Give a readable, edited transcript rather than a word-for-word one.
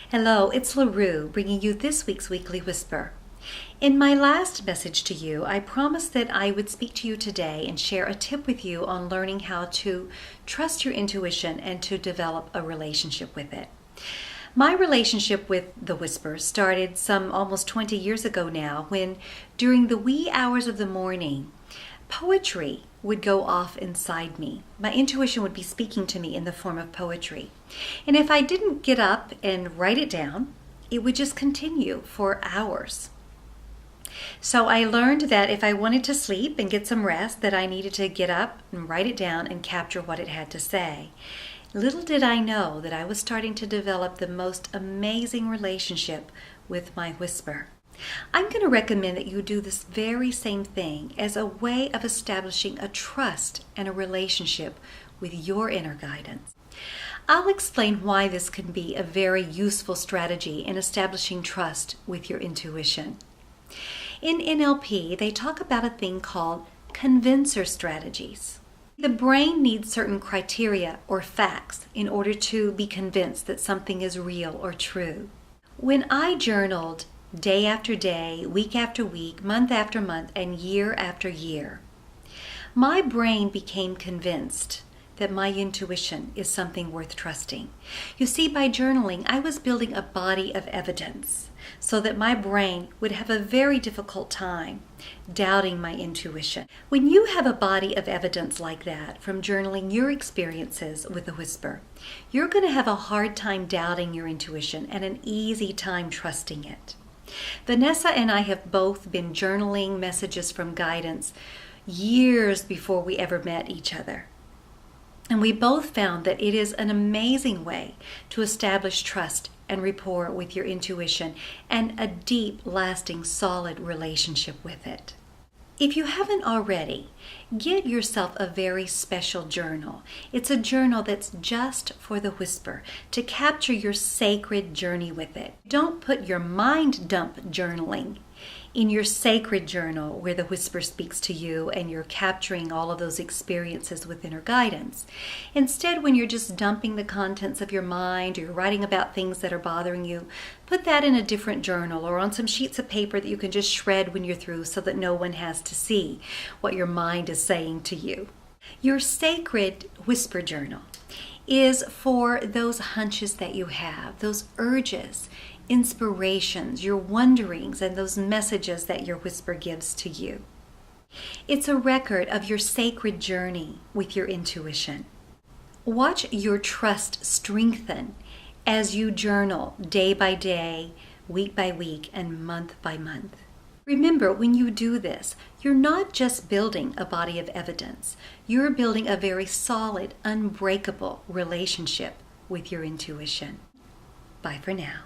Hello, it's LaRue bringing you this week's Weekly Whisper. In my last message to you, I promised that I would speak to you today and share a tip with you on learning how to trust your intuition and to develop a relationship with it. My relationship with the whisper started some almost 20 years ago now when, during the wee hours of the morning, poetry would go off inside me. My intuition would be speaking to me in the form of poetry. And if I didn't get up and write it down, it would just continue for hours. So I learned that if I wanted to sleep and get some rest, that I needed to get up and write it down and capture what it had to say. Little did I know that I was starting to develop the most amazing relationship with my whisper. I'm going to recommend that you do this very same thing as a way of establishing a trust and a relationship with your inner guidance. I'll explain why this can be a very useful strategy in establishing trust with your intuition. In NLP, they talk about a thing called convincer strategies. The brain needs certain criteria or facts in order to be convinced that something is real or true. When I journaled day after day, week after week, month after month, and year after year, my brain became convinced that my intuition is something worth trusting. You see, by journaling, I was building a body of evidence so that my brain would have a very difficult time doubting my intuition. When you have a body of evidence like that from journaling your experiences with the whisper, you're going to have a hard time doubting your intuition and an easy time trusting it. Vanessa and I have both been journaling messages from guidance years before we ever met each other. And we both found that it is an amazing way to establish trust and rapport with your intuition and a deep, lasting, solid relationship with it. If you haven't already, get yourself a very special journal. It's a journal that's just for the whisper, to capture your sacred journey with it. Don't put your mind dump journaling in your sacred journal where the whisper speaks to you and you're capturing all of those experiences with inner guidance. Instead, when you're just dumping the contents of your mind or you're writing about things that are bothering you, put that in a different journal or on some sheets of paper that you can just shred when you're through so that no one has to see what your mind is saying to you. Your sacred whisper journal is for those hunches that you have, those urges, inspirations, your wonderings, and those messages that your whisper gives to you. It's a record of your sacred journey with your intuition. Watch your trust strengthen as you journal day by day, week by week, and month by month. Remember, when you do this, you're not just building a body of evidence. You're building a very solid, unbreakable relationship with your intuition. Bye for now.